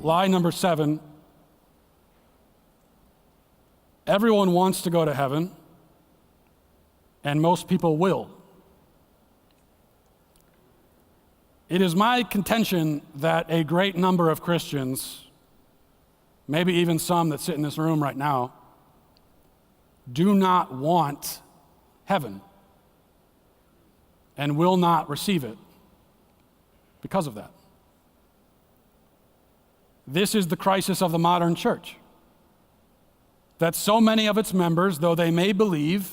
Lie number 7, everyone wants to go to heaven, and most people will. It is my contention that a great number of Christians, maybe even some that sit in this room right now, do not want heaven and will not receive it because of that. This is the crisis of the modern church. That so many of its members, though they may believe,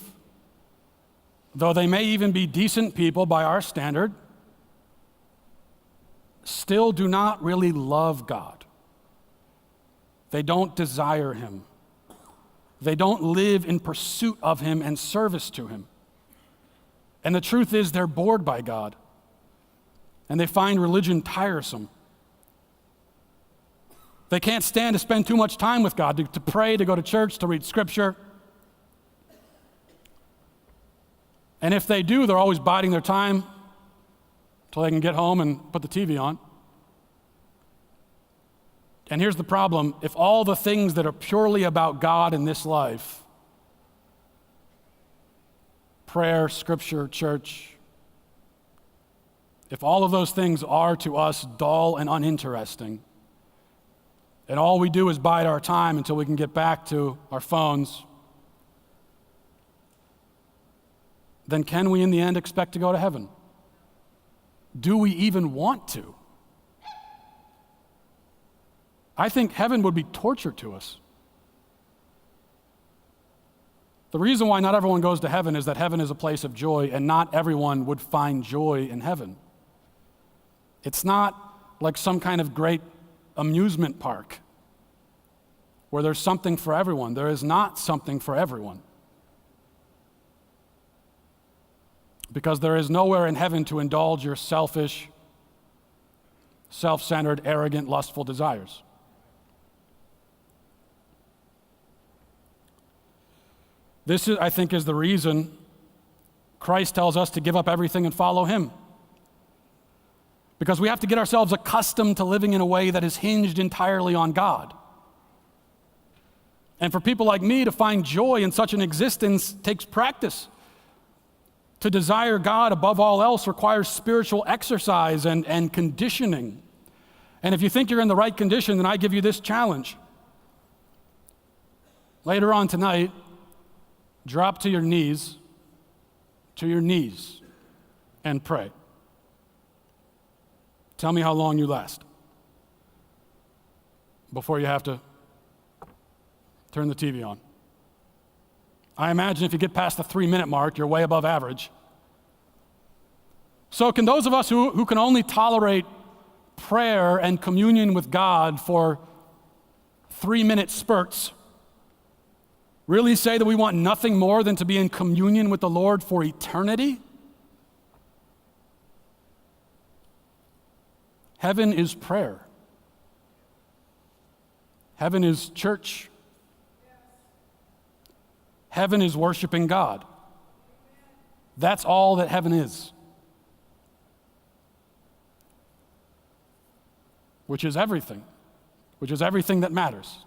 though they may even be decent people by our standard, still do not really love God. They don't desire Him. They don't live in pursuit of Him and service to Him. And the truth is, they're bored by God, and they find religion tiresome. They can't stand to spend too much time with God, to pray, to go to church, to read Scripture. And if they do, they're always biding their time until they can get home and put the TV on. And here's the problem. If all the things that are purely about God in this life, prayer, Scripture, church, if all of those things are to us dull and uninteresting, and all we do is bide our time until we can get back to our phones, then can we in the end expect to go to heaven? Do we even want to? I think heaven would be torture to us. The reason why not everyone goes to heaven is that heaven is a place of joy, and not everyone would find joy in heaven. It's not like some kind of great amusement park where there's something for everyone. There is not something for everyone. Because there is nowhere in heaven to indulge your selfish, self-centered, arrogant, lustful desires. This, I think, is the reason Christ tells us to give up everything and follow Him. Because we have to get ourselves accustomed to living in a way that is hinged entirely on God. And for people like me to find joy in such an existence takes practice. To desire God above all else requires spiritual exercise and conditioning. And if you think you're in the right condition, then I give you this challenge. Later on tonight, drop to your knees, and pray. Tell me how long you last before you have to turn the TV on. I imagine if you get past the 3-minute mark, you're way above average. So can those of us who can only tolerate prayer and communion with God for 3-minute spurts really say that we want nothing more than to be in communion with the Lord for eternity? Heaven is prayer. Heaven is church. Heaven is worshiping God. That's all that heaven is. Which is everything that matters.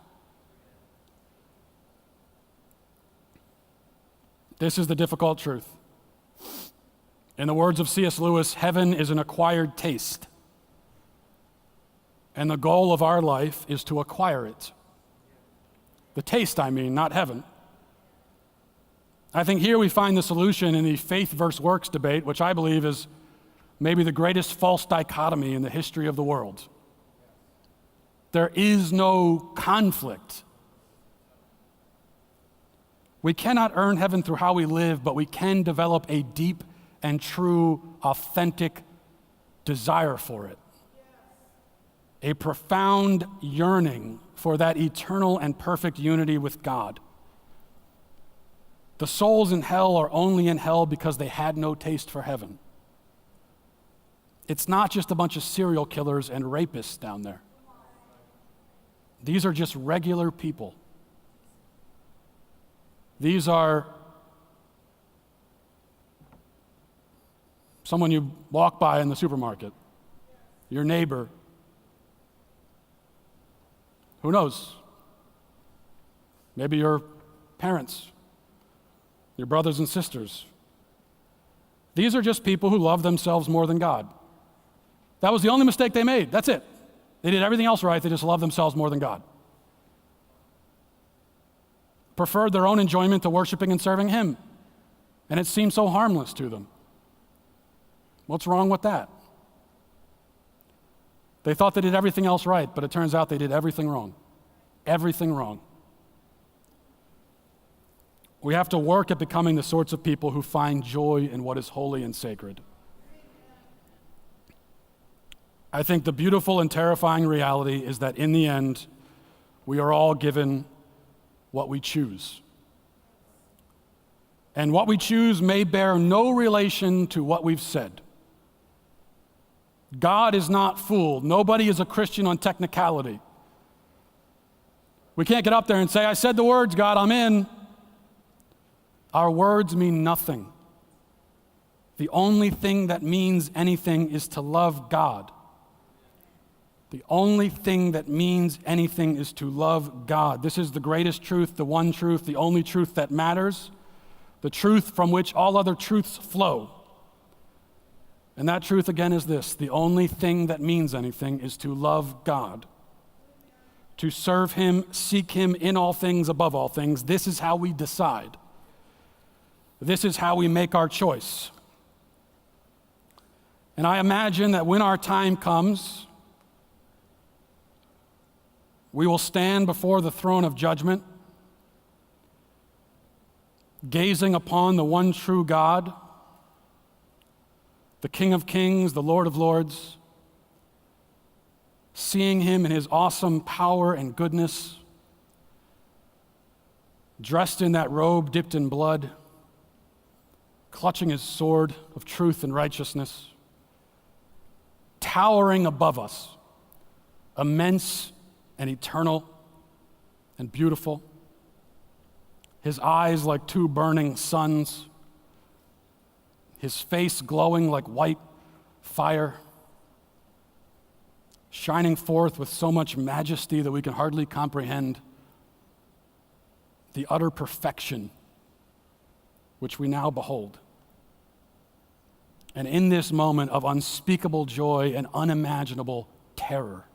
This is the difficult truth. In the words of C.S. Lewis, heaven is an acquired taste. And the goal of our life is to acquire it. The taste, I mean, not heaven. I think here we find the solution in the faith versus works debate, which I believe is maybe the greatest false dichotomy in the history of the world. There is no conflict. We cannot earn heaven through how we live, but we can develop a deep and true, authentic desire for it. A profound yearning for that eternal and perfect unity with God. The souls in hell are only in hell because they had no taste for heaven. It's not just a bunch of serial killers and rapists down there. These are just regular people. These are someone you walk by in the supermarket, your neighbor, Who knows? Maybe your parents, your brothers and sisters. These are just people who love themselves more than God. That was the only mistake they made. That's it. They did everything else right. They just loved themselves more than God. Preferred their own enjoyment to worshiping and serving Him. And it seemed so harmless to them. What's wrong with that? They thought they did everything else right, but it turns out they did everything wrong. Everything wrong. We have to work at becoming the sorts of people who find joy in what is holy and sacred. I think the beautiful and terrifying reality is that in the end, we are all given what we choose. And what we choose may bear no relation to what we've said. God is not fooled. Nobody is a Christian on technicality. We can't get up there and say, I said the words, God, I'm in. Our words mean nothing. The only thing that means anything is to love God. The only thing that means anything is to love God. This is the greatest truth, the one truth, the only truth that matters, the truth from which all other truths flow. And that truth again is this: the only thing that means anything is to love God, to serve Him, seek Him in all things, above all things. This is how we decide. This is how we make our choice. And I imagine that when our time comes, we will stand before the throne of judgment, gazing upon the one true God, the King of Kings, the Lord of Lords, seeing Him in His awesome power and goodness, dressed in that robe dipped in blood, clutching His sword of truth and righteousness, towering above us, immense and eternal and beautiful. His eyes like two burning suns, His face glowing like white fire, shining forth with so much majesty that we can hardly comprehend the utter perfection which we now behold. And in this moment of unspeakable joy and unimaginable terror,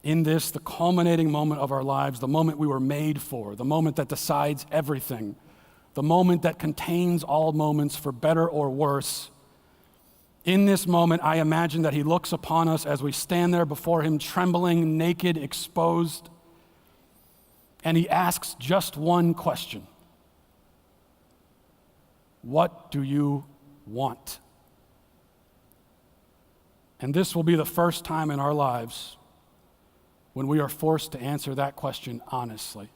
in this, the culminating moment of our lives, the moment we were made for, the moment that decides everything, the moment that contains all moments for better or worse, in this moment, I imagine that He looks upon us as we stand there before Him, trembling, naked, exposed, and He asks just one question: what do you want? And this will be the first time in our lives when we are forced to answer that question honestly.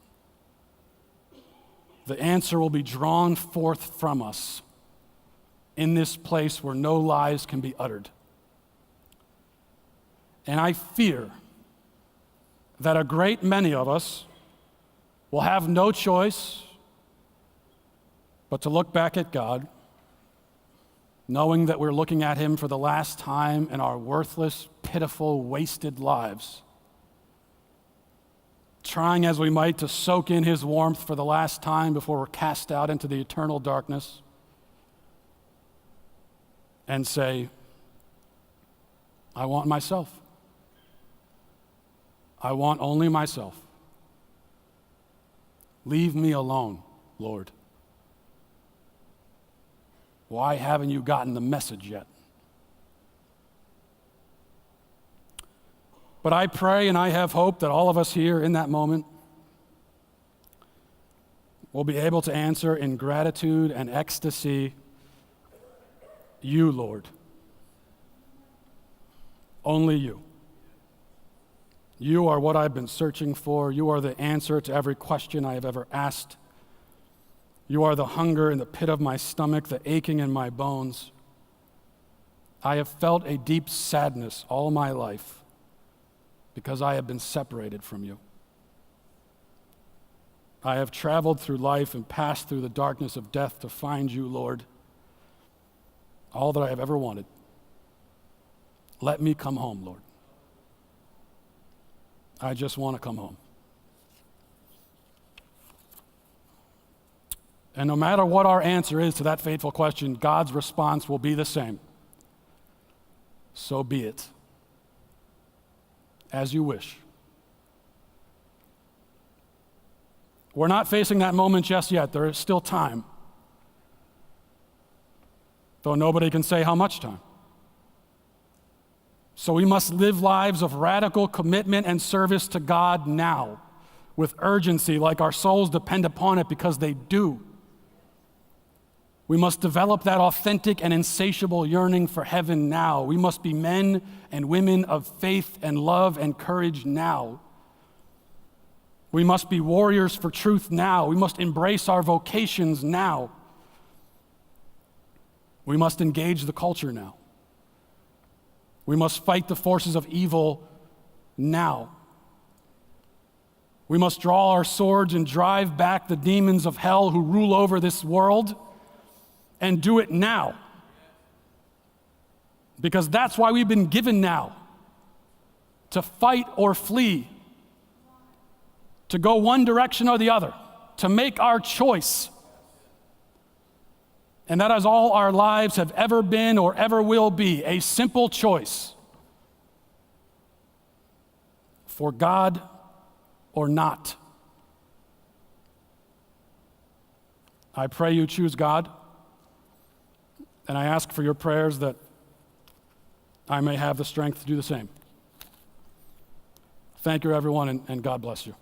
The answer will be drawn forth from us in this place where no lies can be uttered. And I fear that a great many of us will have no choice but to look back at God, knowing that we're looking at Him for the last time in our worthless, pitiful, wasted lives, trying as we might to soak in His warmth for the last time before we're cast out into the eternal darkness, and say, I want myself. I want only myself. Leave me alone, Lord. Why haven't you gotten the message yet? But I pray and I have hope that all of us here in that moment will be able to answer in gratitude and ecstasy, you, Lord. Only you. You are what I've been searching for. You are the answer to every question I have ever asked. You are the hunger in the pit of my stomach, the aching in my bones. I have felt a deep sadness all my life because I have been separated from you. I have traveled through life and passed through the darkness of death to find you, Lord, all that I have ever wanted. Let me come home, Lord. I just want to come home. And no matter what our answer is to that fateful question, God's response will be the same. So be it. As you wish. We're not facing that moment just yet. There is still time. Though nobody can say how much time. So we must live lives of radical commitment and service to God now, with urgency, like our souls depend upon it, because they do. We must develop that authentic and insatiable yearning for heaven now. We must be men and women of faith and love and courage now. We must be warriors for truth now. We must embrace our vocations now. We must engage the culture now. We must fight the forces of evil now. We must draw our swords and drive back the demons of hell who rule over this world, and do it now. Because that's why we've been given now. To fight or flee. To go one direction or the other. To make our choice. And that is all our lives have ever been or ever will be, a simple choice. For God or not. I pray you choose God, and I ask for your prayers that I may have the strength to do the same. Thank you, everyone, and God bless you.